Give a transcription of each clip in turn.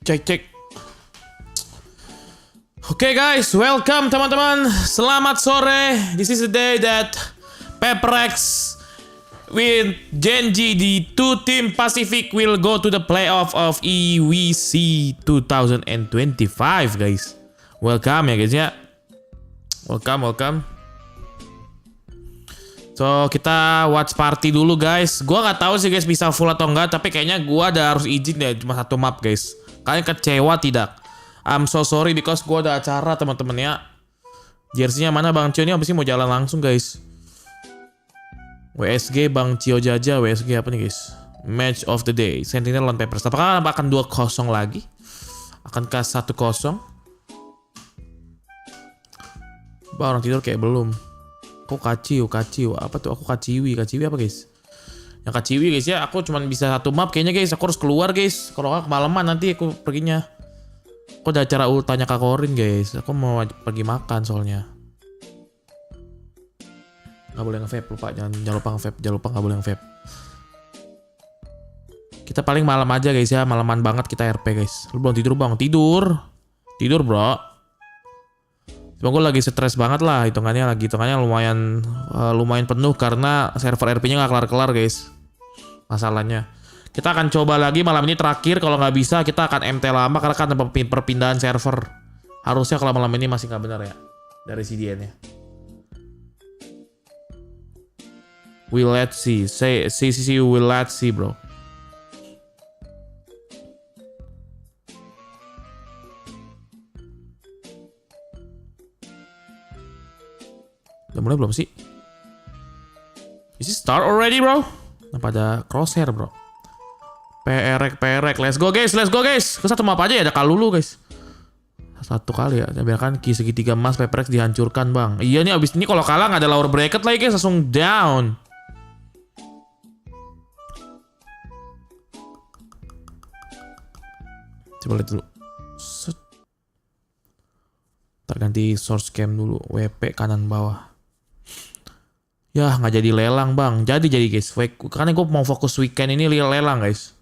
Cek. Oke guys, welcome teman-teman. Selamat sore. This is the day that Paperrex with Genji, the two team Pacific, will go to the playoff of EWC 2025 guys. Welcome ya guys ya. Welcome. So kita watch party dulu guys. Gua nggak tahu sih guys bisa full atau enggak, tapi kayaknya gua ada harus izin deh cuma satu map guys. Kalian kecewa tidak? I'm so sorry because gua ada acara teman-teman ya. Jersey-nya mana Bang Cio? Ini abis ini mau jalan langsung guys. WSG Bang Cio Jaja. WSG apa nih guys? Match of the day. Sentinel lawan Paperrex. Apakah akan 2-0 lagi? Akankah 1-0? Bang orang tidur kayak belum. Kok kaciu. Apa tuh? Aku kaciwi apa guys? Yang kaciwi guys ya. Aku cuma bisa satu map kayaknya guys. Aku harus keluar guys. Kalau nggak kemalaman nanti aku perginya. Aku ada acara ultanya Kak Korin guys. Aku mau pergi makan soalnya. Nggak boleh nge-vape, lupa. Jangan lupa nge-vape. Nggak boleh nge-vape. Kita paling malam aja guys ya. Malaman banget kita RP guys. Lu belum tidur bang? Tidur bro. Cuma gue lagi stres banget lah. Hitungannya lumayan penuh karena server RP-nya nggak kelar-kelar guys. Masalahnya. Kita akan coba lagi malam ini terakhir. Kalau nggak bisa kita akan MT lama karena kan perpindahan server. Harusnya kalau malam ini masih nggak benar ya dari CDN-nya. We let's see. Say we let's see bro. Udah mulai belum sih? Is it start already bro? Kenapa ada crosshair bro? PRX, let's go guys. Ke satu map aja ya, ada kalulu guys. Satu kali ya, biarkan key segitiga emas Paperrex dihancurkan bang. Iya nih abis ini kalau kalah nggak ada lower bracket lagi guys, langsung down. Coba lihat dulu. Set. Ntar ganti source cam dulu, WP kanan bawah. Ya nggak jadi lelang bang, jadi guys. Karena gue mau fokus weekend ini lelang guys.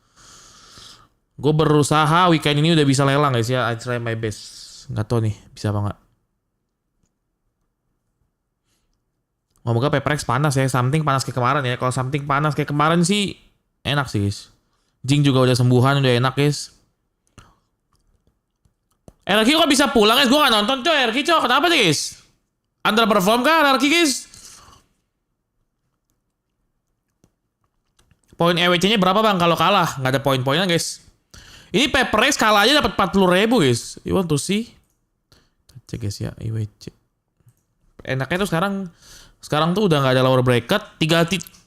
Gue berusaha weekend ini udah bisa lelang guys ya. I try my best. Nggak tahu nih bisa apa nggak. Moga Paperrex panas ya. Something panas kayak kemarin ya. Kalau something panas kayak kemarin sih enak sih guys. Jing juga udah sembuhan, udah enak guys. RQ kok bisa pulang guys? Gue nggak nonton coy RQ coy. Kenapa nih guys? Underperform kah RQ guys? Poin EWC-nya berapa bang kalau kalah? Nggak ada poin-poinnya guys. Ini Paperrex kalah aja dapat 40.000 guys. You want to see? Cek guys ya EWC. Enaknya tuh sekarang tuh udah nggak ada lower bracket.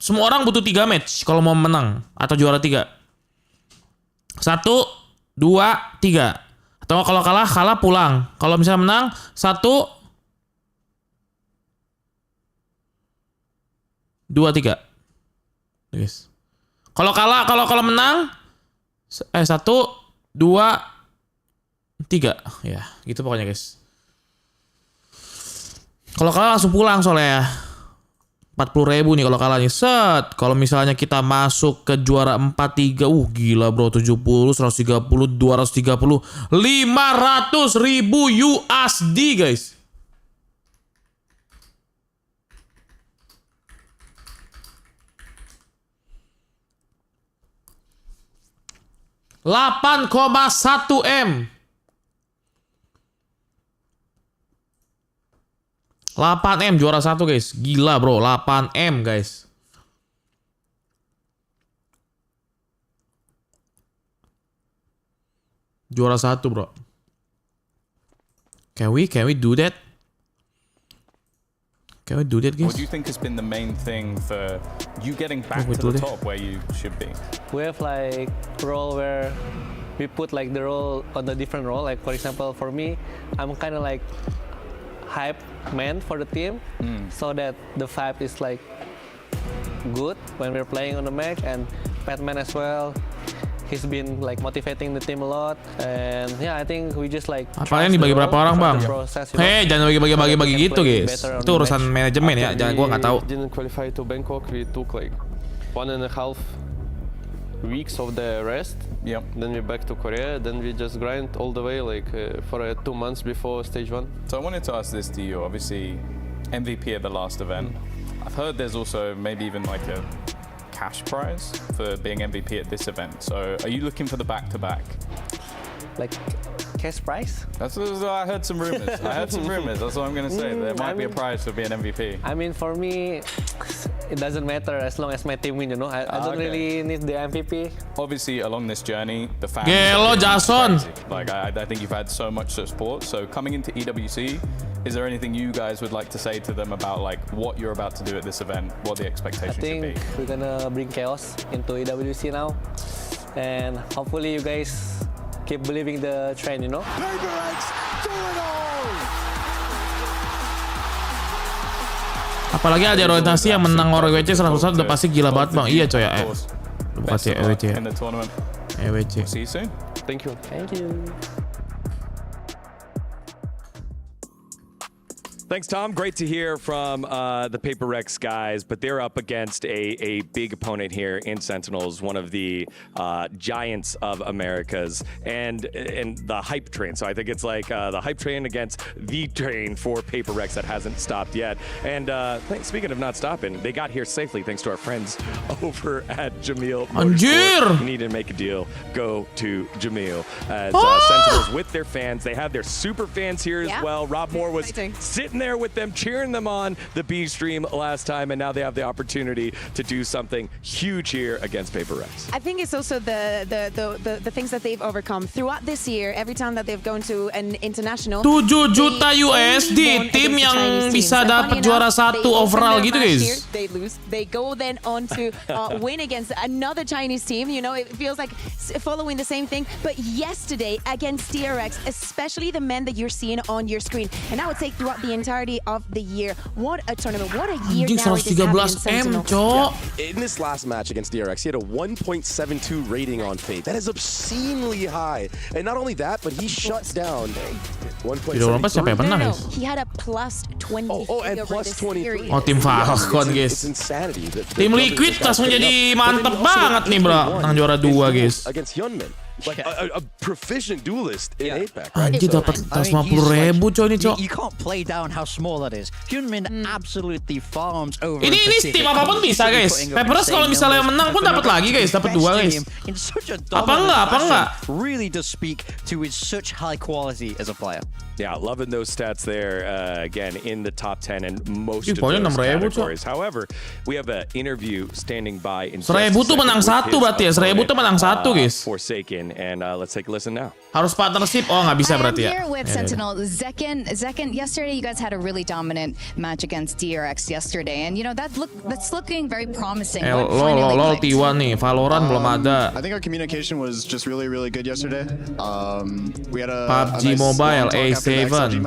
Semua orang butuh 3 match kalau mau menang atau juara 3. 1, 2, 3. Atau kalau kalah pulang. Kalau misalnya menang 1, 2, 3. Guys. Kalau menang 1, 2, 3. Ya, gitu pokoknya guys. Kalau kalah langsung pulang soalnya. 40.000 nih kalau kalah nih. Set. Kalau misalnya kita masuk ke juara 4-3. Gila bro. 70, 130, 230, 500.000 USD guys. $8,1 M. 8M juara 1 guys. Gila bro, 8M guys. Juara 1 bro. Can we do that? Can we do that guys? What do you think has been the main thing for you getting back to the top where you should be? We have like role where we put like the role on the different role. Like for example, for me, I'm kind of like hype man for the team, so that the vibe is like good when we're playing on the Mac, and Batman as well. He's been like motivating the team a lot, and yeah, I think we just like. Apalagi dibagi berapa orang bang? Hei, jangan bagi gitu guys. Itu urusan manajemen ya. Jangan, gua nggak tahu. Didn't qualify to Bangkok. We took like 1.5 weeks of the rest. Yep. Then we're back to Korea. Then we just grind all the way like for 2 months before stage 1. So I wanted to ask this to you. Obviously, MVP at the last event. I've heard there's also maybe even like a cash prize for being MVP at this event. So are you looking for the back-to-back? Like cash prize? That's what I heard some rumors. That's what I'm going to say. There might be a prize for being MVP. I mean, for me, it doesn't matter as long as my team win, you know. I don't really need the MVP. Obviously, along this journey, the fans... Gelo, Jason! Like, I think you've had so much support. So coming into EWC, is there anything you guys would like to say to them about like what you're about to do at this event, what the expectations should be? I think we're gonna bring Kaos into EWC now. And hopefully you guys keep believing the trend, you know? Paperrex, do it all! Apalagi ada donasi yang menang EWC 100% udah pasti gila banget bang. Iya coy ya. Bukan sih EWC. In the tournament. EWC. See you soon. Thank you. Thank you. Thanks, Tom. Great to hear from the Paperrex guys, but they're up against a big opponent here in Sentinels, one of the giants of Americas, and the hype train. So I think it's like the hype train against the train for Paperrex that hasn't stopped yet. And speaking of not stopping, they got here safely thanks to our friends over at Jamil. Anjir! You need to make a deal, go to Jamil. As Sentinels with their fans, they have their super fans here as well. Rob Moore was sitting there with them, cheering them on the B stream last time, and now they have the opportunity to do something huge here against Paperrex. I think it's also the things that they've overcome throughout this year. Every time that they've gone to an international, 7 juta USD tim yang bisa dapat juara 1 overall gitu guys. They lose. They go then on to win against another Chinese team. You know, it feels like following the same thing. But yesterday against TRX, especially the men that you're seeing on your screen, and I would say throughout the entirety of the year, what a tournament, what a year now it is having in Sentinel. In this last match against DRX, he had a 1.72 rating on Fate. That is obscenely high. And not only that, but he shuts down 1.73. He had a plus 20. And plus 23. Oh, tim Falcon guys. It's insanity. Tim Liquid langsung jadi mantep banget nih bro. Nang juara 2 guys. Against Hyunmin. Like a proficient duelist in APAC, right? Anjir dapat 150.000 coy nih cok. You can't play down how small that is. Hyunmin absolutely farms over. Ini tim apapun bisa guys. Paperrex kalau misalnya menang pun dapat lagi guys, dapat 2 guys. Apa enggak? Really does speak to his such high quality as a player. Yeah, loving those stats there. Again, in the top 10 and most of poinnya those 6.000 categories. However, we have an interview standing by. 1.000 tuh menang 1 berarti ya. 1.000 tuh menang 1 guys. Forsaken, and let's take a listen now. Harus partnership. Oh nggak bisa berarti ya. I'm here with Sentinel. Zekken, yesterday you guys had a really dominant match against DRX yesterday, and you know that's looking very promising. Lol T1 nih, Valorant belum ada. I think our communication was just really good yesterday. We had a PUBG Mobile, A7,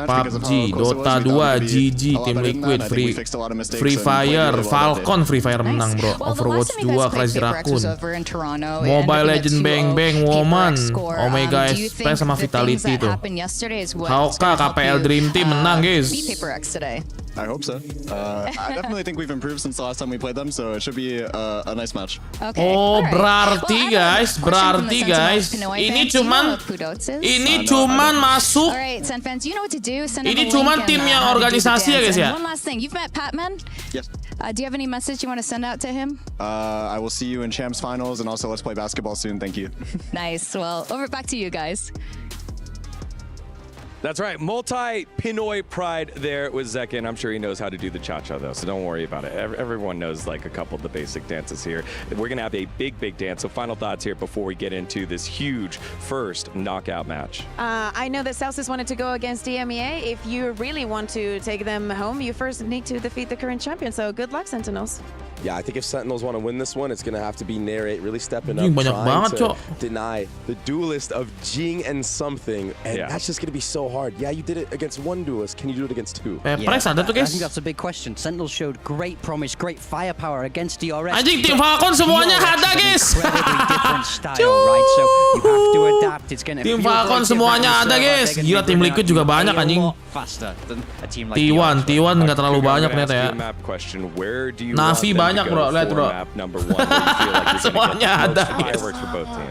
PUBG, Dota 2, GG, Team Liquid, Free Fire, Falcon Free Fire menang bro. Overwatch 2, Crazy Raccoon, Mobile Legend Bang Bang Woman, Omega SP sama Vitality tuh. HOK KPL Dream Team menang guys. I hope so. I definitely think we've improved since the last time we played them, so it should be a nice match. Oh, berarti guys, ini cuman masuk. Ini cuman tim yang organisasi ya guys ya. One last thing, you've met Patman? Yes. Do you have any message you want to send out to him? I will see you in Champs Finals, and also let's play basketball soon. Thank you. Nice. Well, back to you guys. That's right, multi-Pinoy pride there with Zekken. I'm sure he knows how to do the cha-cha though, so don't worry about it. Everyone knows like a couple of the basic dances here. We're gonna have a big dance. So final thoughts here before we get into this huge first knockout match. I know that Celsius wanted to go against DMEA. If you really want to take them home, you first need to defeat the current champion. So good luck, Sentinels. Yeah, I think if Sentinels want to win this one, it's going to have to be Narrate really stepping up, banyak trying banget, to deny the duelist of Jing and something, and that's just going to be so hard. Yeah, you did it against one duelist. Can you do it against 2? Paperrex ada tuh guys. I think that's a big question. Sentinels showed great promise, great firepower against DRX. Anjing tim Falcon semuanya ada guys. Incredibly different style, right? So you have to adapt. fact, it's going to Tim feel Falcon like semuanya ada, guys. Gila, tim Liquid juga banyak anjing. T1 nggak terlalu banyak ternyata ya. Navi banyak bro, lihat bro. Semuanya ada, guys.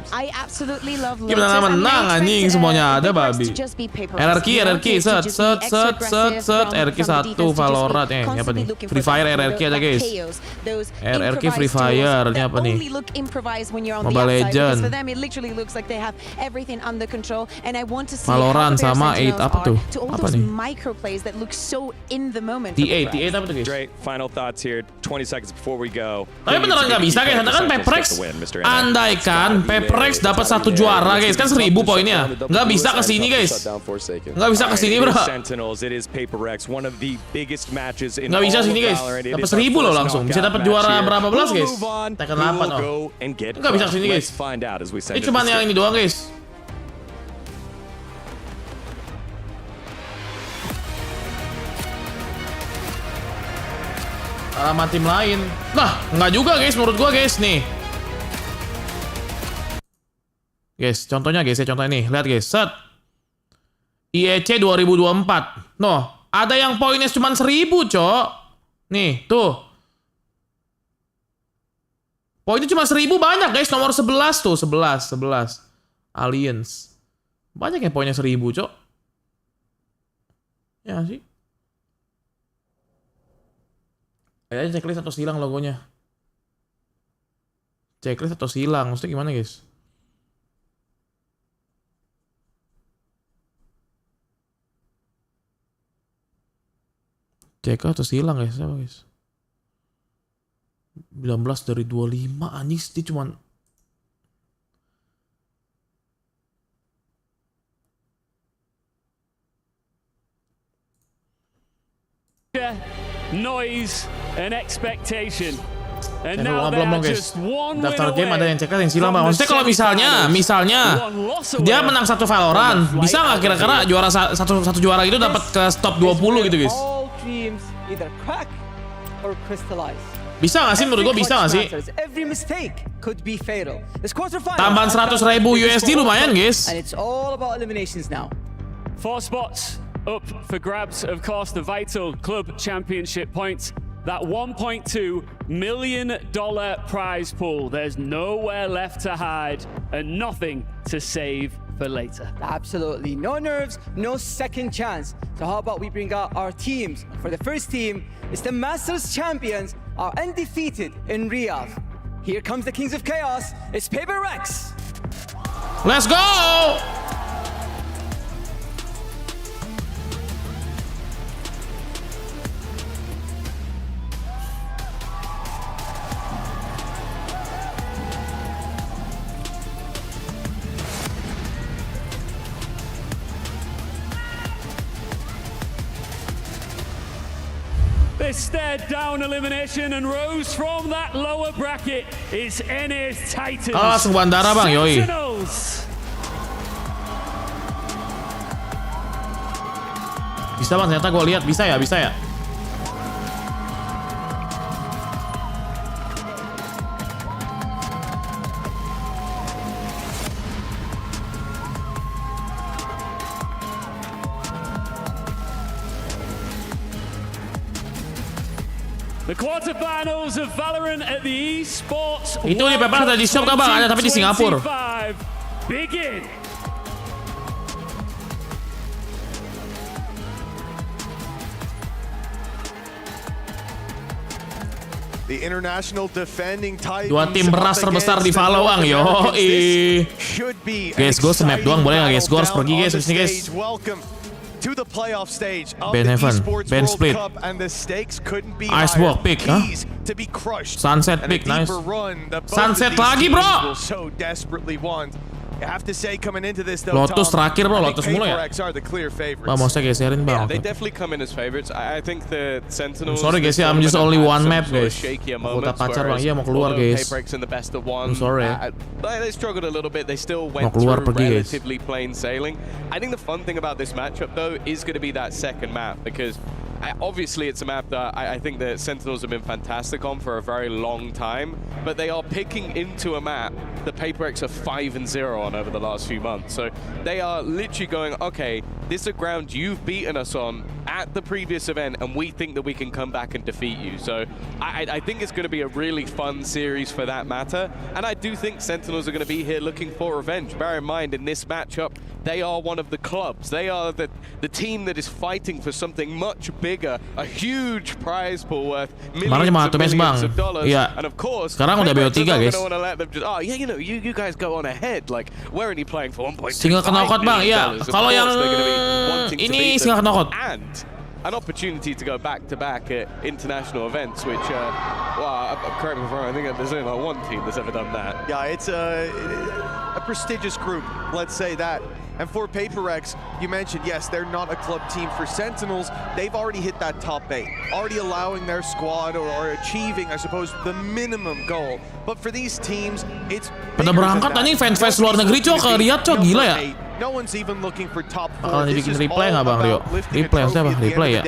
I absolutely love Gimana menang anjing, semuanya ada babi. RRQ, set, RRQ 1 Valorant apa nih? Free Fire RRQ ada guys. RRQ Free Fire ini apa nih? Mobile Legend. Valorant sama 8 apa tuh? Apa nih? T8 apa tuh guys? Great final thoughts here. 20 seconds before we go. Tapi beneran nggak bisa guys, kan Paperrex. Andaikan Paperrex dapat 1 juara guys, kan 1000 poinnya. Nggak bisa kesini guys. Nggak bisa kesini bro. Nggak bisa sini guys. Dapat 1000 loh langsung. Bisa dapat juara berapa belas guys? Tekken 8 oh. Nggak bisa kesini guys. Ini cuma yang ini doang guys. Sama tim lain. Nah, nggak juga guys menurut gua guys nih. Guys, contohnya guys ya, contoh ini. Lihat guys, set. IEC 2024. Noh, ada yang poinnya cuma 1000, Cok. Nih, tuh. Poinnya cuma 1000 banyak guys, nomor 11 tuh, 11. Aliens. Banyak yang poinnya 1000, Cok. Ya sih. Kayaknya checklist atau silang logonya. Checklist atau silang, maksudnya gimana guys? Checklist atau silang guys, apa guys? 19 dari 25, anjing dia cuman noise and expectation. And now belum guys. Daftar game ada yang checklist yang silang bang. Maksudnya kalau misalnya dia menang 1 Valorant, bisa nggak kira-kira juara satu juara itu dapat ke top 20 gitu guys? Bisa nggak sih menurut gue, bisa nggak sih? Tambahan 100.000 USD lumayan guys. 4 spots up for grabs, of course, the vital club championship points. That $1.2 million prize pool. There's nowhere left to hide and nothing to save for later. Absolutely. No nerves, no second chance. So how about we bring out our teams? For the first team, it's the Masters champions are undefeated in Riyadh. Here comes the Kings of Chaos. It's Paperrex. Let's go! This stared down elimination and rose from that lower bracket is NA's Titans. Langsung bandara bang, yoi. Bisa bang, ternyata gue lihat bisa ya. The quarterfinals of Valorant at the esports. Itu di Paper ada di shop nggak bang? Ada tapi di Singapura. Begin. The international defending Titans. 2 tim beras terbesar di Valo bang, yoi. Guys, gue snap doang boleh nggak guys? Gue harus pergi guys, sini guys. To the playoff stage of Ben the Heaven, esports Ben World Split, Cup, and the stakes couldn't be Icewalk higher. pick, huh? Keys to be crushed. Sunset and pick, a nice. deeper run that both Sunset of these lagi teams bro. will so desperately want. I have to say, coming into this though, Lotus Tom, terakhir bro, I think Lotus mulu ya. Paperrex are the clear favorites. Bang, mau saya geserin bang. Yeah, they definitely come in as favorites. I think the Sentinels. I'm sorry guys ya, I'm just only one map guys. Aku tak pacar bang, iya mau keluar guys. I'm sorry. They struggled a little bit. They still Mau went keluar through pergi guys. relatively plain sailing. I think the fun thing about this matchup though is going to be that second map, because obviously it's a map that I think that Sentinels have been fantastic on for a very long time, but they are picking into a map that Paperrex are 5-0 on over the last few months. So they are literally going, okay, this is a ground you've beaten us on at the previous event, and we think that we can come back and defeat you. So I think it's going to be a really fun series for that matter, and I do think Sentinels are going to be here looking for revenge. Bear in mind, in this matchup, they are one of the clubs. They are the team that is fighting for something much bigger, a huge prize pool worth millions of dollars. And of course, sekarang udah BO3 guys. Don't want to let them just, oh yeah, you know, you guys go on ahead. Like, we're only playing for 1.25 single knockout bang, iya. Kalau yang ini single knockout. And an opportunity to go back-to-back at international events, which, well, correct me if I'm wrong, I think there's only like one team that's ever done that. Yeah, it's a prestigious group, let's say that. And for Paperrex, you mentioned, yes, they're not a club team. For Sentinels, they've already hit that top 8, already allowing their squad or achieving, I suppose, the minimum goal. But for these teams, it's pada berangkat nih fans luar negeri cok ke Riyadh cok, gila ya. No one's even looking for top 4. Bakalan dibikin replay nggak Bang Rio? Replay maksudnya apa? Replay ya?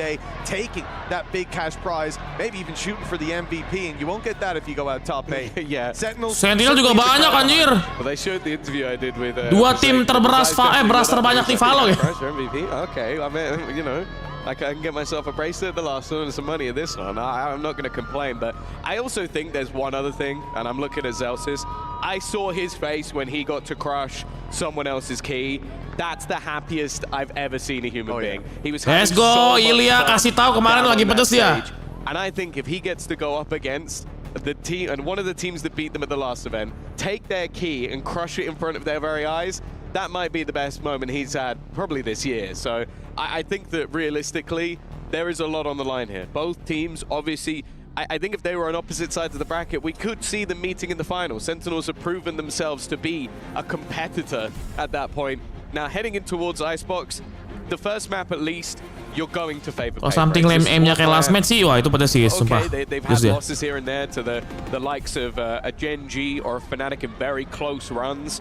Taking that big cash prize, maybe even shooting for the MVP, and you won't get that if you go out top 8. Yeah. Sentinel juga banyak anjir. Well, they showed the interview I did with dua tim terberas beras terbanyak di Valo ya. MVP. Okay, I mean, you know, I can get myself a bracelet at the last one and some money at this one. I'm not going to complain, but I also think there's one other thing, and I'm looking at Zelsis. I saw his face when he got to crush someone else's key. That's the happiest I've ever seen a human being. He was Let's go, Ilya, kasih tahu kemarin lagi pedes dia. And I think if he gets to go up against the team and one of the teams that beat them at the last event, take their key and crush it in front of their very eyes, that might be the best moment he's had probably this year. So I think that realistically, there is a lot on the line here. Both teams, obviously, I think if they were on opposite sides of the bracket, we could see them meeting in the final. Sentinels have proven themselves to be a competitor at that point. Now, heading in towards Icebox, the first map at least, you're going to favor Paperrex. Something aimnya kayak last match sih, wah itu pada sih, sumpah. They've had losses here and there to the likes of a Gen G or a Fnatic in very close runs.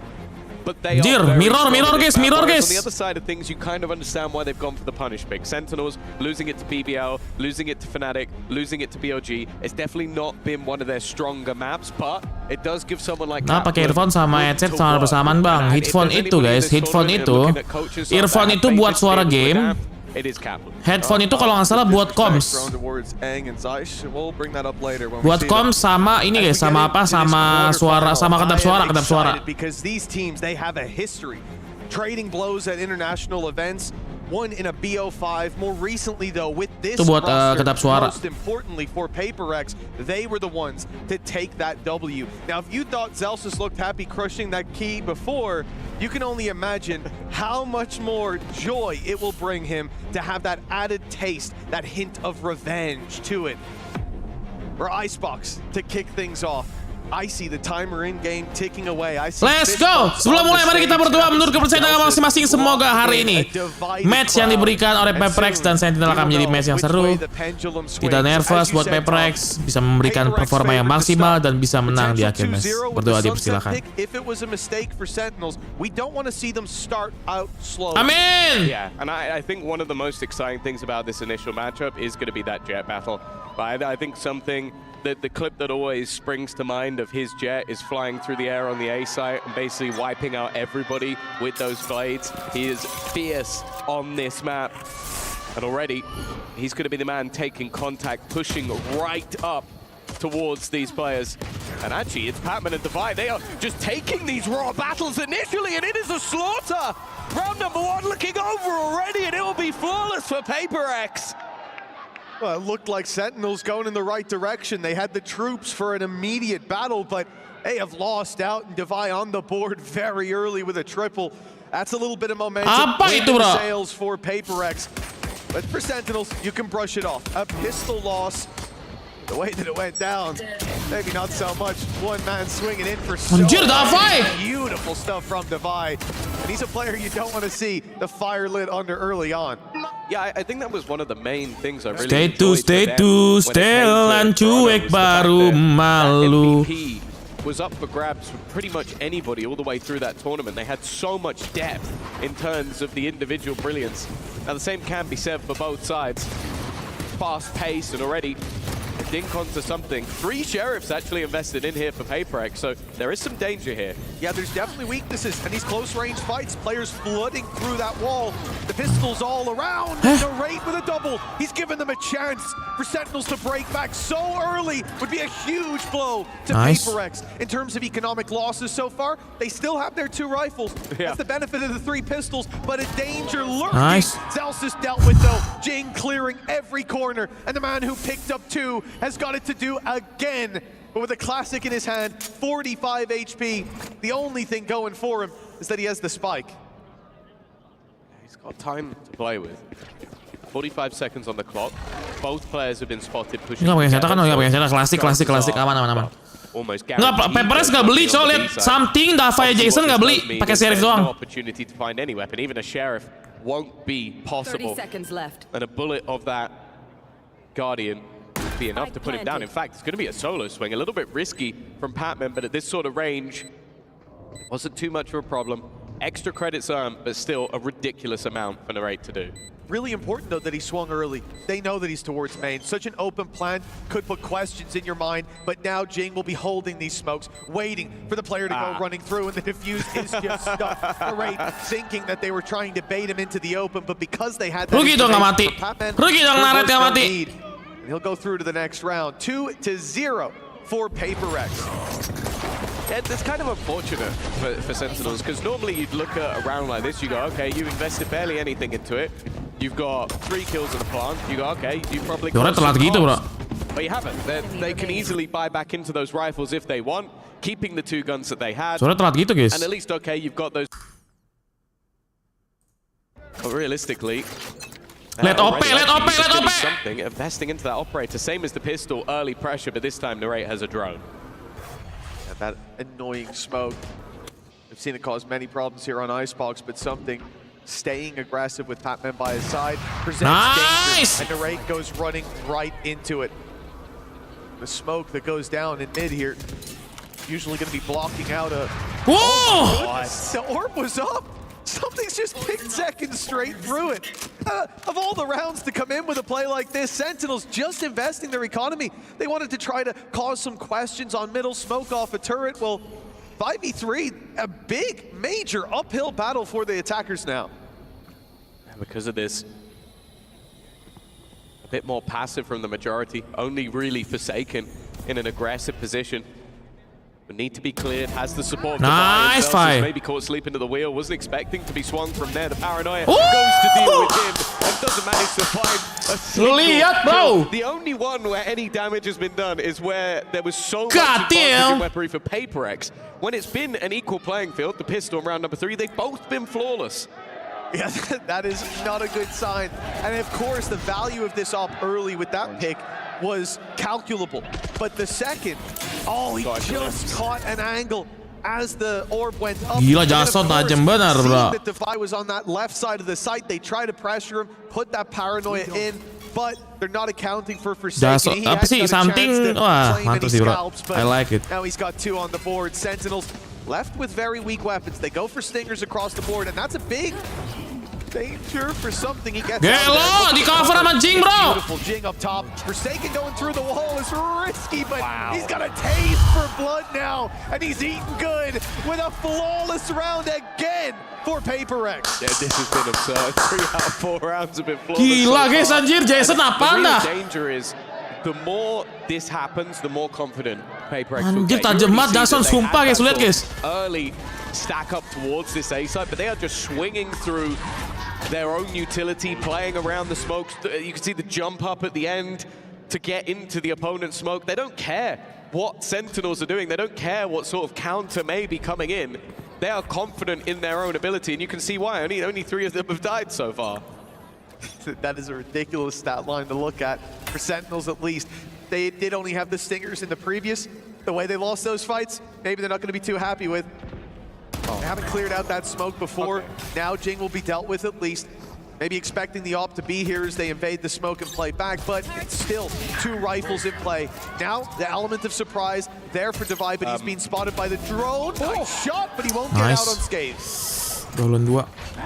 But they mirror guys. On the other side of things, you kind of understand why they've gone for the punish pick. Sentinels losing it to BBL, losing it to Fnatic, losing it to BLG. It's definitely not been one of their stronger maps, but it does give someone like nah, pakai earphone sama headset sama bersamaan bang. Headphone itu guys, earphone itu buat suara game. Headphone itu kalau nggak salah buat comms. Buat comms sama ini guys, sama apa? Sama suara, sama kedap suara. Because these teams, they have a history trading blows at international events. One in a BO5. More recently, though, with this roster, most importantly for Paperrex, they were the ones to take that W. Now, if you thought Zelsis looked happy crushing that key before, you can only imagine how much more joy it will bring him to have that added taste, that hint of revenge to it. For Icebox to kick things off. I see the timer in game ticking away. Let's go. Sebelum mulai, mari kita berdoa menurut kepercayaan masing-masing. Semoga hari ini match yang diberikan oleh Paperrex dan Sentinel akan menjadi match yang seru. Tidak nervous buat Paperrex, bisa memberikan performa yang maksimal dan bisa menang di akhir match. Berdoa dipersilakan. Amin. Yeah, and I think one of the most exciting things about this initial matchup is going to be that jet battle. I think something that the clip that always springs to mind of his jet is flying through the air on the A site and basically wiping out everybody with those blades. He is fierce on this map. And already, he's going to be the man taking contact, pushing right up towards these players. And actually, it's Patman and Divide. They are just taking these raw battles initially, and it is a slaughter. Round number 1 looking over already, and it will be flawless for Paperrex. Well, it looked like Sentinels going in the right direction. They had the troops for an immediate battle, but they have lost out, and Devi on the board very early with a triple. That's a little bit of momentum. Sales for Paperrex. But for Sentinels, you can brush it off. A pistol loss. The way that it went down, maybe not so much. One man swinging in for so beautiful stuff from Devi. And he's a player you don't want to see the fire lit under early on. Yeah, I think that was one of the main things I really Stay still and cuek baru malu. MVP was up for grabs for pretty much anybody all the way through that tournament. They had so much depth in terms of the individual brilliance. Now the same can be said for both sides. fast pace and already a dink onto something. 3 sheriffs actually invested in here for Paperrex, so there is some danger here. Yeah, there's definitely weaknesses, and these close-range fights, players flooding through that wall. The pistols all around. Narrate with a double. He's given them a chance for Sentinels to break back so early. Would be a huge blow to Paperrex. In terms of economic losses so far, they still have their 2 rifles. That's the benefit of the 3 pistols, but a danger lurking. Zelsis dealt with, though. Jing clearing every corner, and the man who picked up 2 has got it to do again. But with a classic in his hand, 45 HP. The only thing going for him is that he has the spike. He's got time to play with. 45 seconds on the clock. Both players have been spotted pushing. Nggak pakai senjata kan? Nggak pakai senjata, klasik, aman. Almost nggak, Paperrex nggak beli, coy, lihat something, Dava Jason nggak beli, pakai sheriff doang. No opportunity to find any weapon, even a sheriff won't be possible. 30 seconds left. And a bullet of that Guardian would be enough to put him down. In fact, it's going to be a solo swing, a little bit risky from Patman, but at this sort of range, wasn't too much of a problem. Extra credits earned, but still a ridiculous amount for Narrate to do. Really important, though, that he swung early. They know that he's towards main. Such an open plan could put questions in your mind, but now Jing will be holding these smokes, waiting for the player to go running through, and the defuse is just stuck. Narrate thinking that they were trying to bait him into the open, but because they had that Rugi dong nggak mati. Rugi dong Narrate nggak mati. He'll go through to the next round. 2-0 for Paperrex. It's kind of unfortunate for Sentinels, because normally you'd look at a round like this, you go, okay, you invested barely anything into it. You've got 3 kills in the plant. You go, okay, you probably telat gitu, bro. But you haven't. They can easily buy back into those rifles if they want, keeping the 2 guns that they had. Telat gitu, guys. And at least, okay, you've got those. But realistically, let OP. Something investing into that operator, same as the pistol, early pressure, but this time Narrate has a drone. That annoying smoke. We've seen it cause many problems here on Icebox, but something staying aggressive with Patman by his side presents danger, and Narrate goes running right into it. The smoke that goes down in mid here, usually going to be blocking out a... Whoa! Oh, the orb was up! Something's just picked seconds straight through it. Of all the rounds to come in with a play like this, Sentinels just investing their economy. They wanted to try to cause some questions on middle, smoke off a turret. Well, 5v3, a big, major uphill battle for the attackers now. And because of this, a bit more passive from the majority, only really Forsaken in an aggressive position. But need to be cleared, has the support. Nice fight. Maybe caught sleep into the wheel, wasn't expecting to be swung from there. The paranoia goes to deal with him and doesn't manage to find a single kill. The only one where any damage has been done is where there was so much advantage in weaponry for Paperrex. When it's been an equal playing field, the pistol in round number 3, they've both been flawless. Yeah, that is not a good sign. And of course, the value of this op early with that pick was calculable. But the second, he just caught an angle as the orb went up. Gila, Jason tajam benar, bro. That Defy was on that left side of the site. They try to pressure him, put that paranoia in, but they're not accounting for Forsaken. Apa sih, something, wah, mantap sih, bro. I like it. Now he's got 2 on the board. Sentinels left with very weak weapons. They go for stingers across the board, and that's a big danger for something. He gets Gelo, di cover sama Jing, bro. Beautiful Jing up top. Forsaken going through the wall is risky, but he's got a taste for blood now, and he's eating good with a flawless round again for Paperrex. Yeah, this has been absurd. 3 out of 4 rounds have been flawless. Gila, guys, anjir, Jason apa dah? The danger is, the more this happens, the more confident Paperrex will Anjir, get. tajam banget Jason, sumpah guys, lihat guys. Early stack up towards this A side, but they are just swinging through their own utility, playing around the smokes. You can see the jump up at the end to get into the opponent's smoke. They don't care what Sentinels are doing. They don't care what sort of counter may be coming in. They are confident in their own ability, and you can see why. Only 3 of them have died so far. That is a ridiculous stat line to look at, for Sentinels at least. They did only have the stingers in the previous. The way they lost those fights, maybe they're not going to be too happy with. They haven't cleared out that smoke before. Now Jing will be dealt with at least. Maybe expecting the op to be here as they invade the smoke and play back, but it's still 2 rifles in play. Now, the element of surprise there for Divide, but he's being spotted by the drone. Nice shot, but he won't get out unscathed. Golon 2.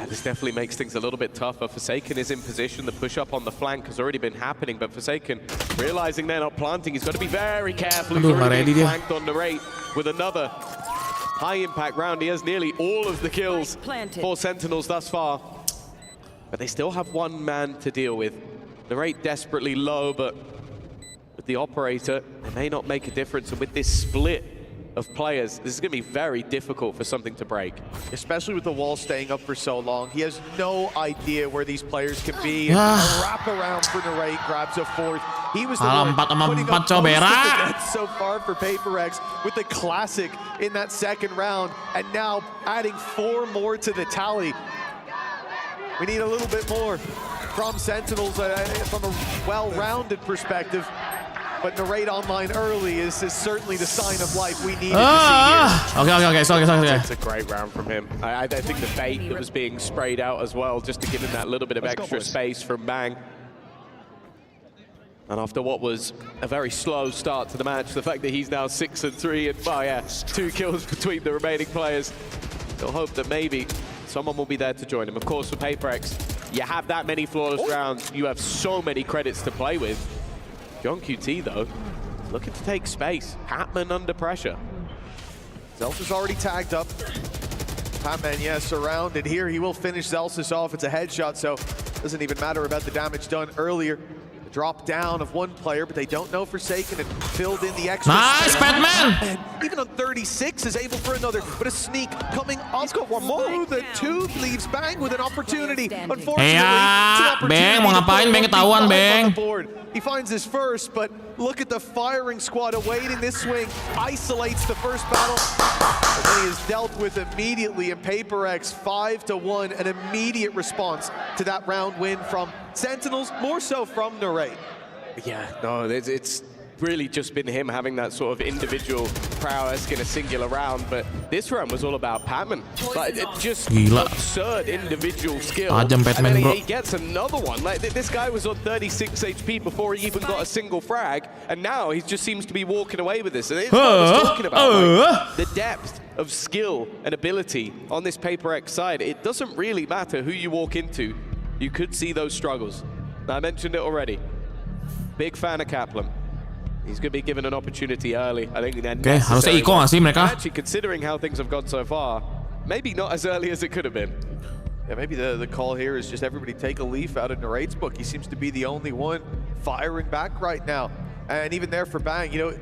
This definitely makes things a little bit tougher. Forsaken is in position. The push up on the flank has already been happening, but Forsaken, realizing they're not planting, he's got to be very careful. He's already been flanked on the rate with another high impact round. He has nearly all of the kills for Sentinels thus far, but they still have one man to deal with. The rate desperately low, but with the operator, they may not make a difference. And with this split of players, this is going to be very difficult for something to break. Especially with the wall staying up for so long. He has no idea where these players can be. And a wrap around for Narrate, grabs a fourth. He was the one putting up most of the nets so far for Paperrex with the classic in that second round. And now adding 4 more to the tally. We need a little bit more from Sentinels from a well-rounded perspective. But Narrate online early is certainly the sign of life we needed to see here. Okay. It's a great round from him. I think the bait that was being sprayed out as well, just to give him that little bit of extra space from Bang. And after what was a very slow start to the match, the fact that he's now 6-3 and 2 kills between the remaining players, they'll hope that maybe someone will be there to join him. Of course, for Paperrex, you have that many flawless rounds, you have so many credits to play with. John QT, though, looking to take space. Patman under pressure. Zelsis already tagged up. Patman, surrounded here. He will finish Zelsis off. It's a headshot, so doesn't even matter about the damage done earlier. The drop down of one player, but they don't know Forsaken and filled in the extra. Nice, Patman! Even on 36 is able for another, but a sneak coming up. He's got one more. The tube leaves Bang with an opportunity. Unfortunately, Bang, mau ngapain? Bang ketahuan, Bang. He finds his first, but look at the firing squad awaiting this swing. Isolates the first battle. And then he is dealt with immediately in Paperrex 5-1, an immediate response to that round win from Sentinels, more so from Narrate. Yeah, no, it's really just been him having that sort of individual prowess in a singular round, but this round was all about Patman. Like, just absurd individual skill. And then he gets another one. Like, this guy was on 36 HP before he even got a single frag, and now he just seems to be walking away with this. And it's what I was talking about, like, the depth of skill and ability on this Paperrex side. It doesn't really matter who you walk into. You could see those struggles. I mentioned it already. Big fan of Kaplan. He's going to be given an opportunity early. I think harusnya Iko nggak sih mereka? Actually, considering how things have gone so far, maybe not as early as it could have been. Yeah, maybe the call here is just everybody take a leaf out of Narrate's book. He seems to be the only one firing back right now. And even there for Bang, you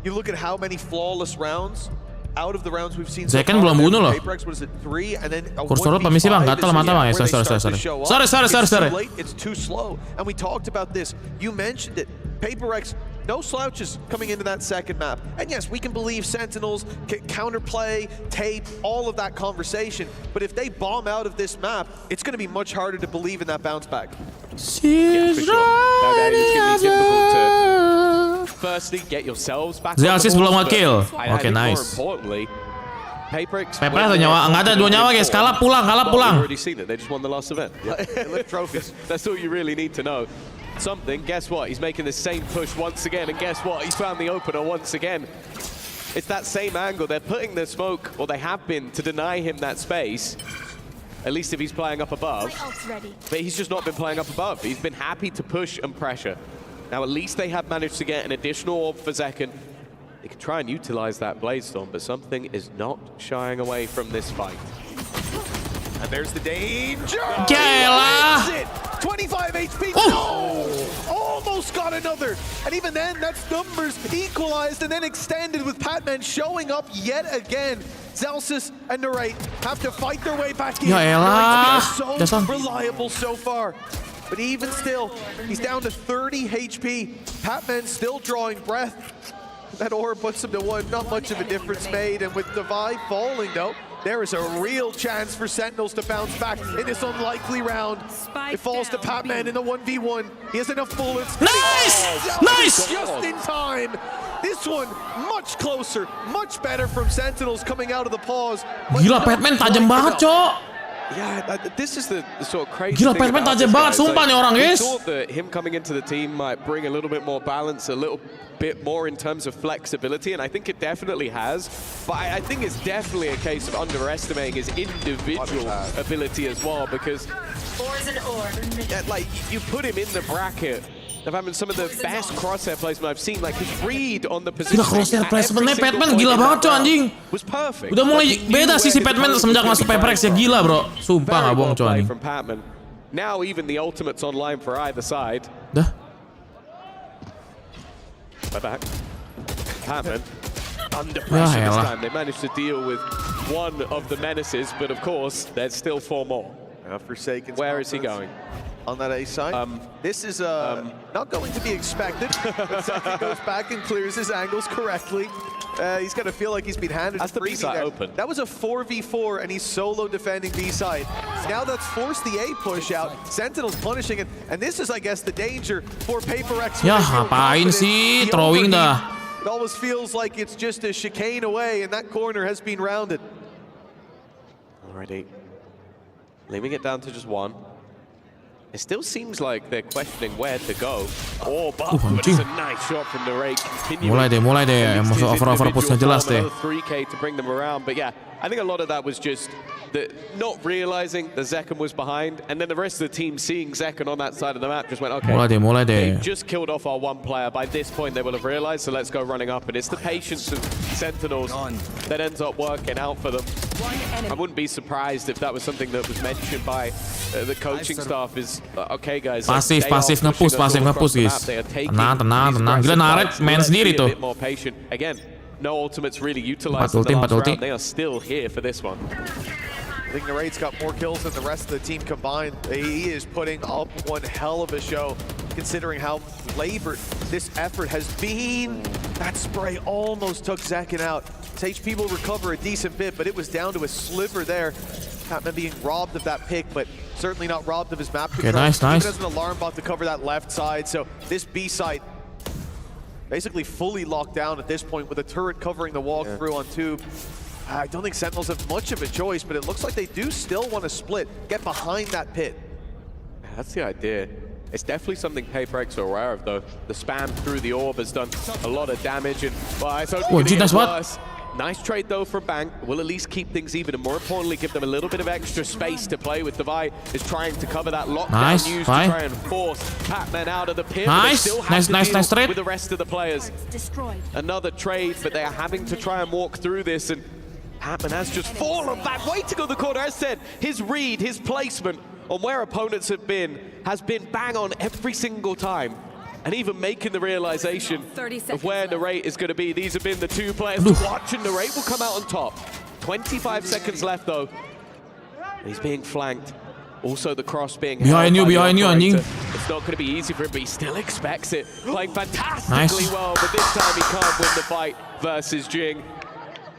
look at how many flawless rounds out of the rounds we've seen so far. Belum bunuh loh. Paperrex, what is it, 3 and then a Corsair permisi bang, gatal mata bang. Sorry. It's too slow. And we talked about this. You mentioned it. Paperrex, no slouches coming into that second map. And yes, we can believe Sentinels, counterplay, tape, all of that conversation. But if they bomb out of this map, it's going to be much harder to believe in that bounce back. Yeah, for sure. That is going to be difficult to firstly get yourselves back. Zelsis belum nge-kill. Oke, nice. More importantly, Paperrex satu nyawa, nggak ada 2 nyawa guys. Kalah pulang. Already seen it. They just won the last event. They lift trophies. That's all you really need to know. Something, guess what? He's making the same push once again, and guess what? He's found the opener once again. It's that same angle. They're putting the smoke, or they have been, to deny him that space. At least if he's playing up above. But he's just not been playing up above. He's been happy to push and pressure. Now at least they have managed to get an additional orb for Zekken. They can try and utilize that Blade Storm, but something is not shying away from this fight. And there's the danger! Gela! 25 HP! No! Almost got another! And even then, that's numbers equalized and then extended with Patman showing up yet again. Zelsis and Narrate have to fight their way back in. They're so reliable so far. But even still, he's down to 30 HP. Patman still drawing breath. That orb puts him to 1. Not much of a difference made. And with Divide falling, though, there is a real chance for Sentinels to bounce back in this unlikely round. It falls to Patman in the 1v1. He has enough bullets. Nice! Nice! Just in time. This one much closer, much better from Sentinels coming out of the pause. Gila, Patman tajam banget, Cok. Yeah, this is the sort of crazy Gila, thing Pemain about tajam this banget guy. sumpah nih orang, We guys. thought that him coming into the team might bring a little bit more balance, a little bit more in terms of flexibility, and I think it definitely has. But I think it's definitely a case of underestimating his individual ability as well, because like you put him in the bracket of having some of the best crosshair placement I've seen. Like his read on the position. Gila, crosshair placementnya Pemain gila banget coy anjing. Was perfect. Udah mulai beda sih si Pemain semenjak masuk Paperrex ya, gila bro. Sumpah nggak bohong coy anjing. From Patman. Now even the ultimates online for either side. Dah. Back. Patman. Under pressure this time. They managed to deal with one of the menaces, but of course there's still 4 more. Forsaken. Where is he going? On that A side. This is not going to be expected. But Seki goes back and clears his angles correctly. He's got to feel like he's been handed. That's the B side open. That was a 4v4, and he's solo defending B side. Now that's forced the A push out. Sentinel's punishing it, and this is, I guess, the danger for Paperrex. Ya, ngapain sih throwing dah? It almost feels like it's just a chicane away, and that corner has been rounded. Alrighty. Leaving it down to just 1. It still seems like they're questioning where to go. But it's a nice shot from the rake. Mulai deh, masuk over push-nya jelas deh. 3K to bring them around, but yeah, I think a lot of that was just not realizing that Zekken was behind, and then the rest of the team seeing Zekken on that side of the map just went, okay, mulai deh. they just killed off our 1 player. By this point, they will have realized, so let's go running up. And it's the patience of Sentinels that ends up working out for them. I wouldn't be surprised if that was something that was mentioned by the coaching staff is, okay guys. Pasif nge-push guys. Tenang. Gila naret main sendiri tuh. Again, no ultimates really utilized in the last round. They are still here for this one. I think Narrate's got more kills than the rest of the team combined. He is putting up one hell of a show, considering how labored this effort has been. That spray almost took Zekken out. His HP will recover a decent bit, but it was down to a sliver there. Patman being robbed of that pick, but certainly not robbed of his map control. Okay, nice. Even as an alarm bot to cover that left side, so this B site basically fully locked down at this point with a turret covering the walkthrough on tube. I don't think Sentinels have much of a choice, but it looks like they do still want to split, get behind that pit. That's the idea. It's definitely something Paperrex are aware of, though. The spam through the orb has done a lot of damage, and it's only getting worse. Nice trade, though, from Bank. Will at least keep things even, and more importantly, give them a little bit of extra space to play with. Devi is trying to cover that lockdown used to try and force Patman out of the pit. Nice trade with the rest of the players. Another trade, but they are having to try and walk through this, and Patman has just fallen back, waiting on the corner. As said, his read, his placement on where opponents have been has been bang on every single time. And even making the realization of where Narrate is going to be. These have been the 2 players to watch, and Narrate will come out on top. 25 seconds left, though. He's being flanked. Also, the cross being behind you, anjing. It's not going to be easy for him, but he still expects it. Playing fantastically well, but this time he can't win the fight versus Jing.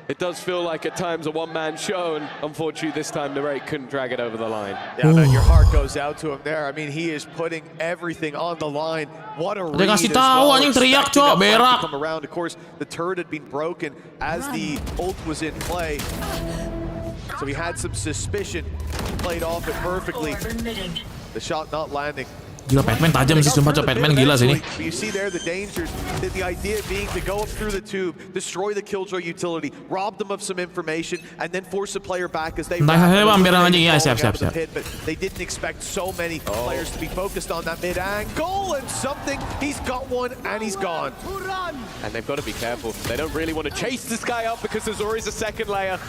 It does feel like at times a one-man show, and unfortunately this time Narrate couldn't drag it over the line. Yeah, man, your heart goes out to him there. I mean, he is putting everything on the line. What a read as well. Come around. Of course, the turret had been broken as the ult was in play. So he had some suspicion, played off it perfectly. The shot not landing. Gila, Pemain tajam sih, sumpah coy, Pemain gila sih ini. You see there the dangers, the idea being to go up through the tube, destroy the Killjoy utility, rob them of some information, and then force the player back as they Siap. But they didn't expect so many players to be focused on that mid angle, and something, he's got one, and he's gone. And they've got to be careful. They don't really want to chase this guy up because there's always a second layer.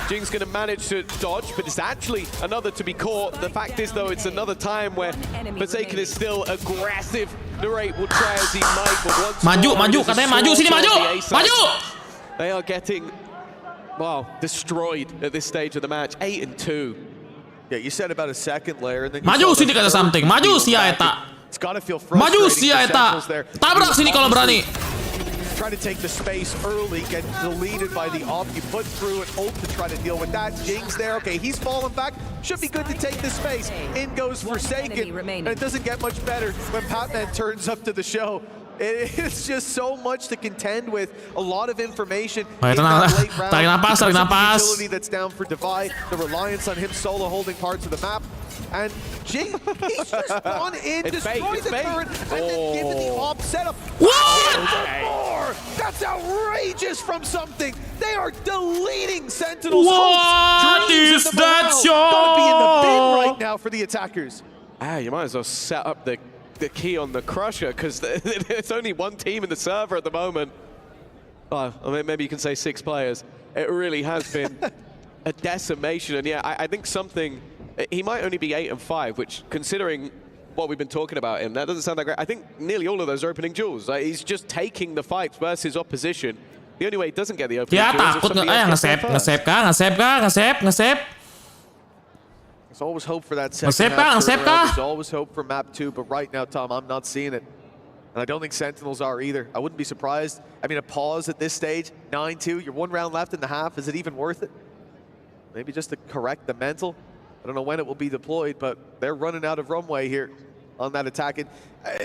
Jing's going to manage to dodge, but it's actually another to be caught. The fact is, though, it's another time where Forsaken is still aggressive. Narrate will try as he might, but once maju, katanya maju, sini maju! They are getting, destroyed at this stage of the match. 8-2. Yeah, you said about a second layer. And then maju sini kata something, maju si Eta. It's got to feel frustrating. Maju si Eta. Tabrak sini kalau berani. Try to take the space early, get deleted by the off. You put through an ult to try to deal with that. Jing's there. Okay, he's fallen back. Should be good to take the space. In goes Forsaken. And it doesn't get much better when Patman turns up to the show. It's just so much to contend with. A lot of information. Tarik napas. Utility that's down for Divide. The reliance on him solo holding parts of the map. And Jing, he's just gone in, destroyed the turret, and then given the op setup. What? That's outrageous from something. They are deleting Sentinel's What is that, Gotta be in the bin right now for the attackers. You might as well set up the key on the Crusher, because there's only one team in the server at the moment. I mean, maybe you can say 6 players. It really has been a decimation, and yeah, I think something. He might only be 8 and 5, which, considering what we've been talking about him, that doesn't sound that great. I think nearly all of those are opening jewels. He's just taking the fights versus opposition. The only way he doesn't get the opening jewels is if somebody else gets there first. There's always hope for that second half. There's always hope for map 2, but right now, Tom, I'm not seeing it. And I don't think Sentinels are either. I wouldn't be surprised. I mean, a pause at this stage, 9-2, you're 1 round left in the half. Is it even worth it? Maybe just to correct the mental. I don't know when it will be deployed, but they're running out of runway here on that attack. And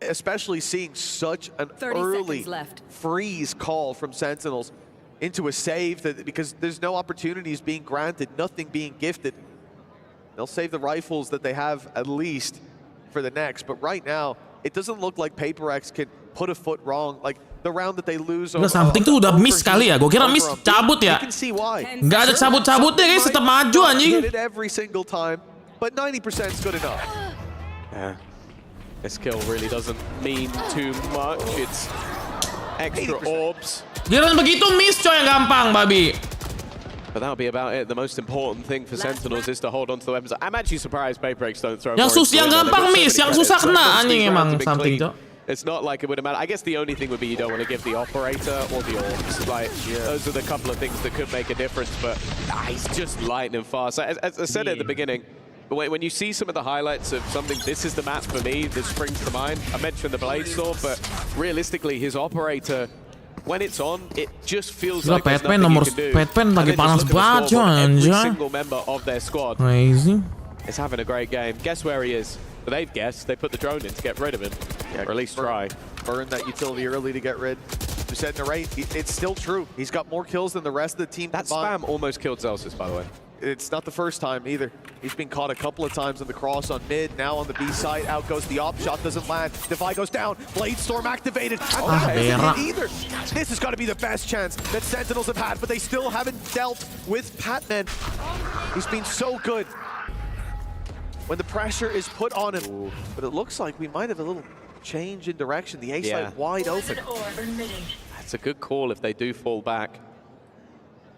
especially seeing such an early freeze call from Sentinels into a save, because there's no opportunities being granted, nothing being gifted. They'll save the rifles that they have at least for the next. But right now, it doesn't look like Paperrex can put a foot wrong. Like the round that they lose. Something tuh udah miss kali ya. Gue kira miss cabut ya. Nggak ada cabut-cabutnya guys, tetap maju anjing. Hit it every single time, but 90% is good enough. Yeah, this kill really doesn't mean too much. It's extra orbs. Giliran begitu miss coy yang gampang, babi. But that'll be about it. The most important thing for Sentinels is to hold on to the weapons. I'm actually surprised Paperrex don't throw yang gampang miss, yang susah kena anjing emang something cok. It's not like it would matter. I guess the only thing would be you don't want to give the operator or the orbs. Like, those are the couple of things that could make a difference, but he's just lightning fast. As I said at the beginning, when you see some of the highlights of something, this is the map for me, this springs to mind. I mentioned the Blade Storm, but realistically, his operator, when it's on, it just feels like there's nothing you can do. Petpen lagi panas banget every single member of their squad Crazy. is having a great game. Guess where he is? But they've guessed. They put the drone in to get rid of him, or at least try. Burn that utility early to get rid. You said in the right, it's still true. He's got more kills than the rest of the team. That spam almost killed Celsius, by the way. It's not the first time either. He's been caught a couple of times on the cross on mid, now on the B side. Out goes the op, shot doesn't land. Divide goes down, Blade Storm activated. And that isn't it either. This has got to be the best chance that Sentinels have had, but they still haven't dealt with Patman. He's been so good when the pressure is put on him. But it looks like we might have a little change in direction. The A side wide open. That's a good call if they do fall back.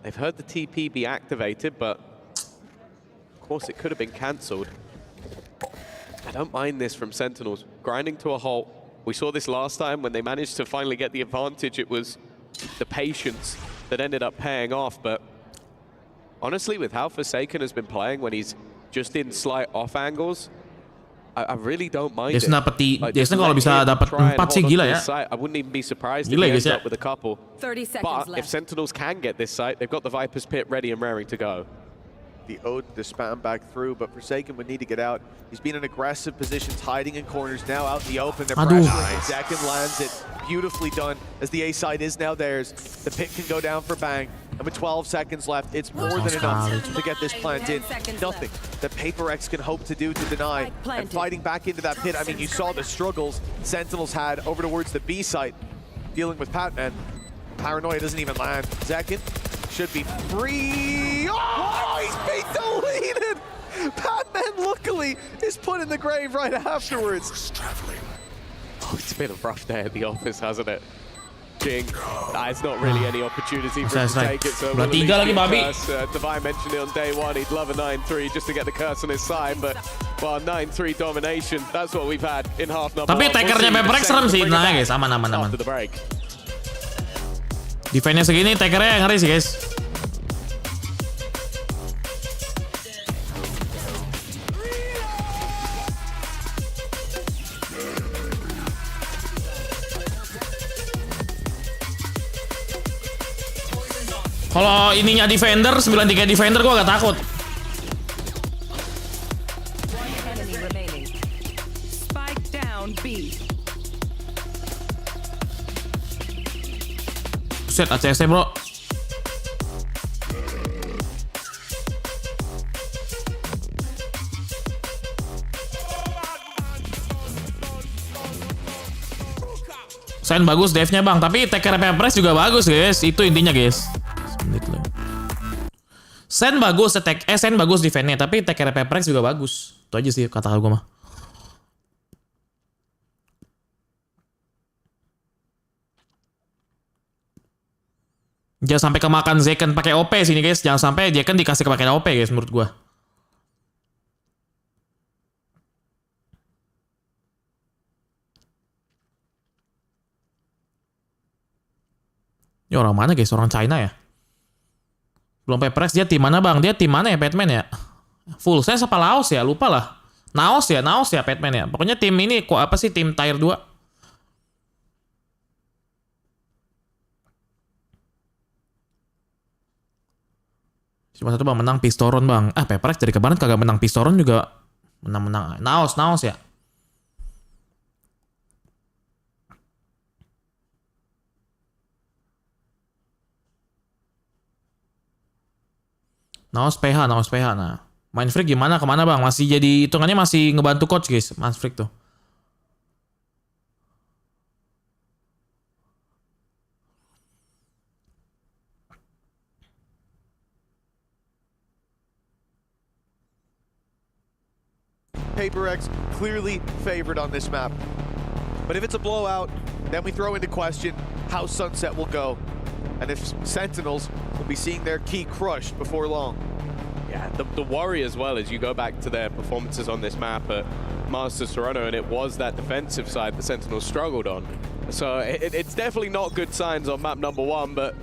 They've heard the TP be activated, but of course it could have been cancelled. I don't mind this from Sentinels. Grinding to a halt. We saw this last time when they managed to finally get the advantage. It was the patience that ended up paying off. But honestly, with how Forsaken has been playing when he's just in slight off angles, I really don't mind it. Biasanya kalau bisa dapat 4 sih gila ya. I wouldn't even be surprised if he ends up with a couple. 30 seconds but left. If Sentinels can get this site, they've got the Viper's Pit ready and raring to go. The Odin to spam back through, but Forsaken would need to get out. He's been in aggressive positions, hiding in corners, now out in the open. They're pressuring. Second lands it. Beautifully done, as the A side is now theirs. The pit can go down for Bang. And with 12 seconds left, it's more than enough to get this plant in. Nothing that Paperrex can hope to do to deny. And fighting back into that pit, I mean, you saw the struggles Sentinels had over towards the B site, dealing with Patman. Paranoia doesn't even land. Second should be free. Oh, he's been deleted! Patman, luckily, is put in the grave right afterwards. Oh, it's been a rough day at the office, hasn't it? Jing, it's not really any opportunity for him to take it, so Divine mentioned it on day one, he'd love a 9-3 just to get the curse on his side, but well, 9-3 domination, that's what we've had in half number. Tapi takernya Paperrex serem sih, nah guys, aman. Defense-nya segini, takernya ngeri sih guys. Kalau ininya defender, 93 defender gue agak takut. Buset, ACC bro. SEN bagus devnya bang, tapi THOR Paperrex juga bagus guys. Itu intinya guys. SEN bagus, SEN bagus defense-nya, tapi THOR Paperrex juga bagus. Itu aja sih kata gue mah. Jangan sampai kemakan Zeken pakai OP sini guys. Jangan sampai Zeken dikasih kemakan OP guys menurut gua. Ini orang mana guys? Orang China ya? Belum Paperrex, dia tim mana bang? Dia tim mana ya Batman ya? Full saya apa Laos ya? Lupa lah. Naos ya Batman ya. Pokoknya tim ini kok apa sih tim tier 2? Cuma satu bang, menang Pistoron bang. Paperrex dari kemarin kagak menang Pistoron juga. Menang-menang. Naos ya. Naos PH. Nah. Main Freak gimana? Kemana bang? Masih jadi hitungannya masih ngebantu coach guys. Main Freak tuh. Paperrex clearly favored on this map. But if it's a blowout, then we throw into question how Sunset will go. And if Sentinels will be seeing their key crushed before long. Yeah, the worry as well is you go back to their performances on this map at Masters Toronto, and it was that defensive side the Sentinels struggled on. So it's definitely not good signs on map number 1, but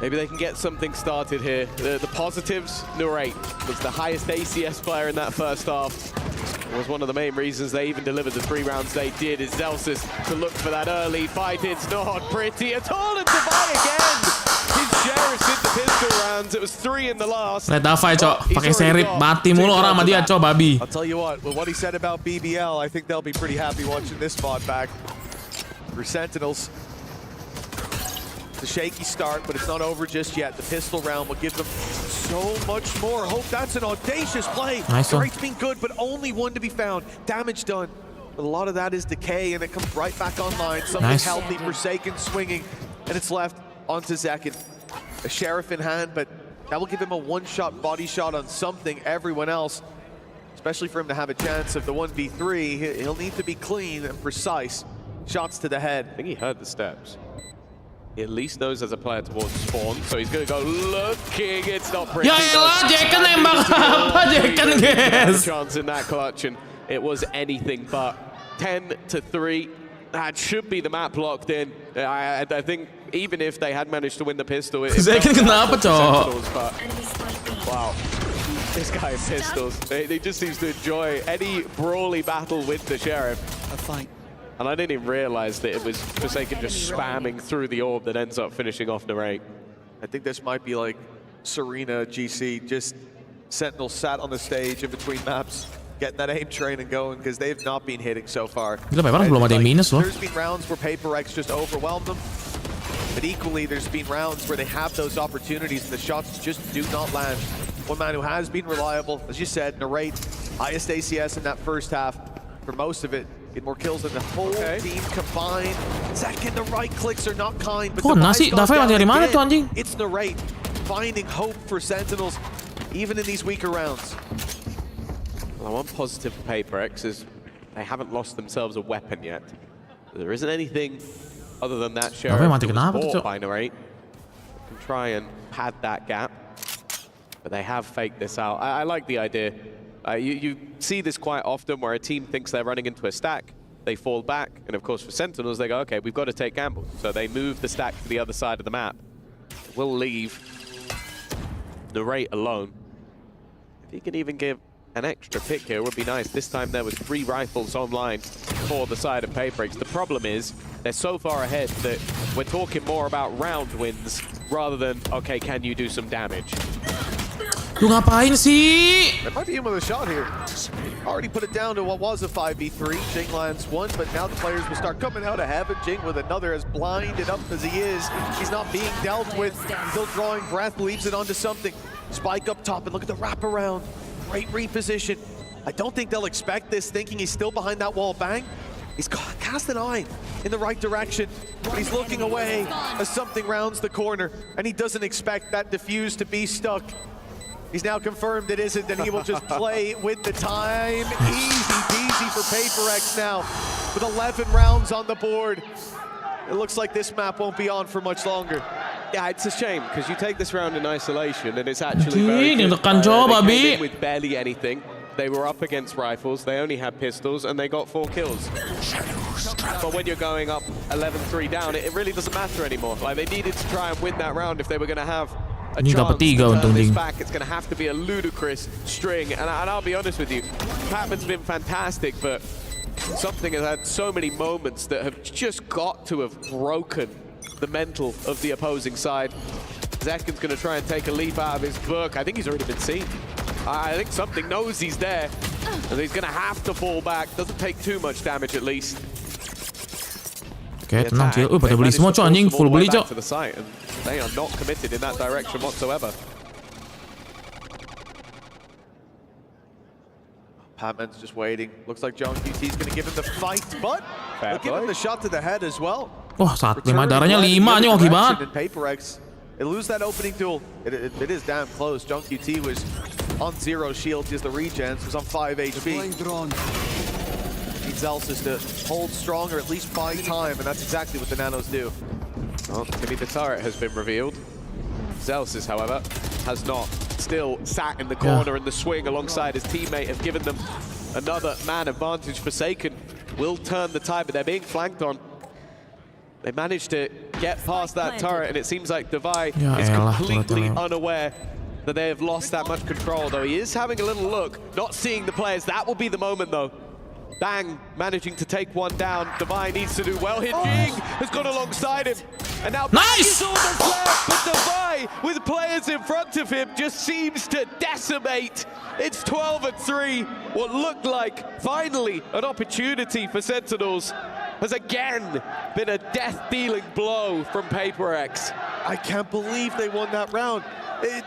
maybe they can get something started here. The positives, Nurate was the highest ACS player in that first half. It was one of the main reasons they even delivered the 3 rounds they did, is Zelsis to look for that early fight. It's not pretty at all, and Dubai again! His Sheriff did the pistol rounds, it was 3 in the last. Lihat Davai cok, pakai serip, mati mulu orang sama dia cok, babi. I'll tell you what, with what he said about BBL, I think they'll be pretty happy watching this VOD back. For Sentinels, it's a shaky start, but it's not over just yet. The pistol round will give them so much more. Hope that's an audacious play. Nice one. Drake's been good, but only one to be found. Damage done. But a lot of that is decay, and it comes right back online. Something Nice. healthy, Forsaken swinging, and it's left onto Zekin. A Sheriff in hand, but that will give him a one-shot body shot on something. Everyone else, especially for him to have a chance of the 1v3, he'll need to be clean and precise. Shots to the head. I think he heard the steps. He at least knows there's a player towards spawn, so he's gonna go looking. It's not pretty. Ya elah, Zeken nembak apa Zeken guys? Chance in that clutch, and it was anything but 10-3. That should be the map locked in. I think even if they had managed to win the pistol, Zeken kenapa cok? Wow, this guy in pistols. He just seems to enjoy any brawly battle with the Sheriff. A fight. And I didn't even realize that it was Forsaken just spamming through the orb that ends up finishing off Narrate. I think this might be like Serena GC, just Sentinel sat on the stage in between maps, getting that aim train and going, because they've not been hitting so far. Gila, Paperrex belum ada yang minus loh. There's been rounds where Paperrex just overwhelmed them, but equally there's been rounds where they have those opportunities and the shots just do not land. One man who has been reliable, as you said, Narrate, highest ACS in that first half for most of it. Get more kills than the whole team combined. Second, the right clicks are not kind, but Davai dari mana tuh anjing? it's Narrate finding hope for Sentinels, even in these weaker rounds. Well, one positive for Paperrex is they haven't lost themselves a weapon yet. There isn't anything other than that Sheriff mati kenapa tuh, Cok? by Narrate. Can try and pad that gap, but they have faked this out. I like the idea. You see this quite often where a team thinks they're running into a stack, they fall back, and of course for Sentinels they go, okay, we've got to take gambles. So they move the stack to the other side of the map. We'll leave Narrate alone. If he can even give an extra pick here, it would be nice. This time there was 3 rifles online for the side of Paperrex. The problem is they're so far ahead that we're talking more about round wins rather than, okay, can you do some damage? Lu ngapain sih? They might be in with a shot here. Already put it down to what was a 5v3. Jing lands one, but now the players will start coming out of heaven. Jing with another, as blinded up as he is. He's not being dealt with. Still drawing breath, leaves it onto something. Spike up top, and look at the wraparound. Great reposition. I don't think they'll expect this, thinking he's still behind that wall. Bang. He's cast an eye in the right direction, but he's looking away as something rounds the corner, and he doesn't expect that defuse to be stuck. He's now confirmed it isn't, and he will just play with the time. Easy peasy for Paperrex now, with 11 rounds on the board. It looks like this map won't be on for much longer. Yeah, it's a shame, because you take this round in isolation, and it's actually very good. Coba, They came in with barely anything. They were up against rifles, they only had pistols, and they got 4 kills. But when you're going up 11-3 down, it really doesn't matter anymore. Like, they needed to try and win that round if they were going to have a chance to turn this back. It's going to have to be a ludicrous string. And I'll be honest with you, Patman's been fantastic, but something has had so many moments that have just got to have broken the mental of the opposing side. Zekin's going to try and take a leaf out of his book. I think he's already been seen. I think something knows he's there, and he's going to have to fall back. Doesn't take too much damage at least. Oke, tenang Cil. Pada beli semua cok, anjing full beli cok. They are not committed in that direction whatsoever. Patman's just waiting. Looks like John QT is going to give him the fight, but they'll give him the shot to the head as well. Wah, saat 5 darahnya 5 anjing, oke banget. Paperrex, they lose that opening duel. It is damn close. John QT was on 0 shield, he has the regens, was on 5 HP. Needs Elsis to hold strong or at least buy time, and that's exactly what the Nanos do. Well, maybe the turret has been revealed. Zelsis, however, has not. Still sat in the corner in the swing alongside his teammate, have given them another man advantage. Forsaken will turn the tide, but they're being flanked on. They managed to get past that turret, and it seems like Devi is completely unaware that they have lost that much control, though he is having a little look, not seeing the players. That will be the moment, though. Bang, managing to take one down. Devi needs to do well here. Jing has gone alongside him. And now nice! Bang is almost left, but Devi, with players in front of him, just seems to decimate. It's 12-3. What looked like, finally, an opportunity for Sentinels has again been a death-dealing blow from Paperrex. I can't believe they won that round.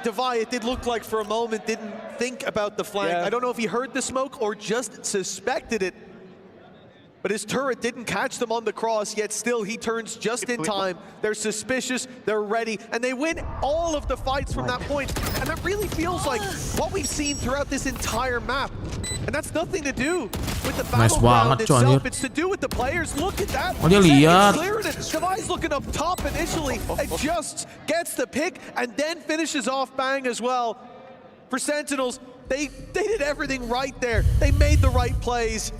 Devi, it did look like for a moment, didn't think about the flank. I don't know if he heard the smoke or just suspected it, but his turret didn't catch them on the cross, yet still he turns just in time. They're suspicious, they're ready, and they win all of the fights from that point. And that really feels like what we've seen throughout this entire map. And that's nothing to do with the battleground itself, it's to do with the players. Look at that. Devi's looking up top initially and just gets the pick and then finishes off Bang as well. For Sentinels, they did everything right there. They made the right plays.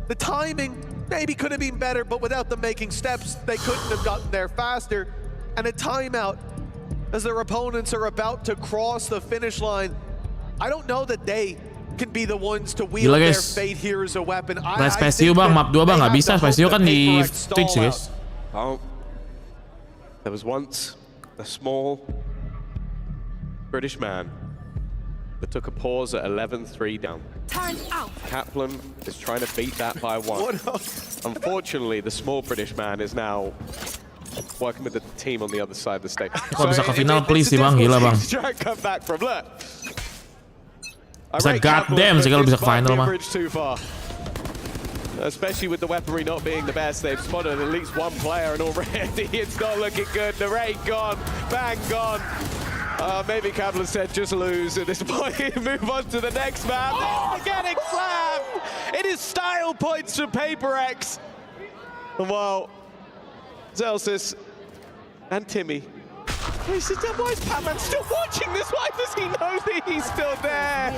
The timing maybe could have been better, but without them making steps, they couldn't have gotten there faster. And a timeout as their opponents are about to cross the finish line. I don't know that they can be the ones to wield their fate here as a weapon. Spesiu bang, map 2 bang, nggak bisa. Spesiu kan di Twitch guys. Oh, there was once a small British man that took a pause at 11-3 down. Kaplan is trying to beat that by 1. Unfortunately, the small British man is now working with the team on the other side of the stage. Kalau bisa ke final, please sih bang, gila bang. Try and come back from look. Bisa goddamn sih kalau bisa ke final mah. Especially with the weaponry not being the best, they've spotted at least one player, and already it's not looking good. The raid gone, Bang gone. Maybe Kaplan said just lose at this point. Move on to the next map. Oh, getting slammed! It is style points for Paperrex. Well, Zelsis and Timmy. Why is Patman still watching this? Why does he know that he's still there?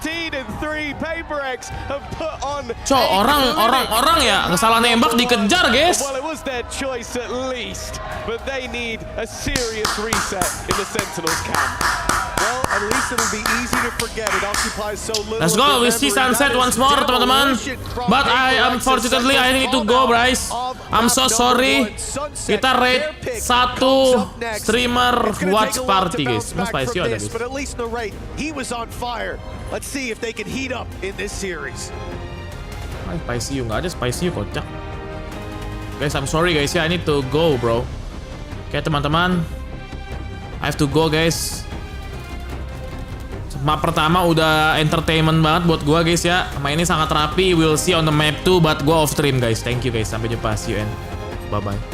13-3, Paperrex have put on. Cok, orang ya salah nembak dikejar, guys. Well, it was their choice at least, but they need a serious reset in the Sentinels camp. Well, at least it'll be easy to forget. It occupies so little. Let's go, we see sunset once more, teman-teman. But unfortunately I need to go, guys. I'm so sorry. Kita rate 1 streamer watch party, guys. Mas spicy ada, guys. But at least the rate, he was on fire. Let's see if they can heat up in this series. Spicy nggak ada, spicy kocak. Guys, I'm sorry guys ya, I need to go, bro. Oke teman-teman, I have to go, guys. Map pertama udah entertainment banget buat gua, guys ya. Mainnya sangat rapi. We'll see on the map 2, but gua off stream, guys. Thank you guys, sampai jumpa, see you and bye bye.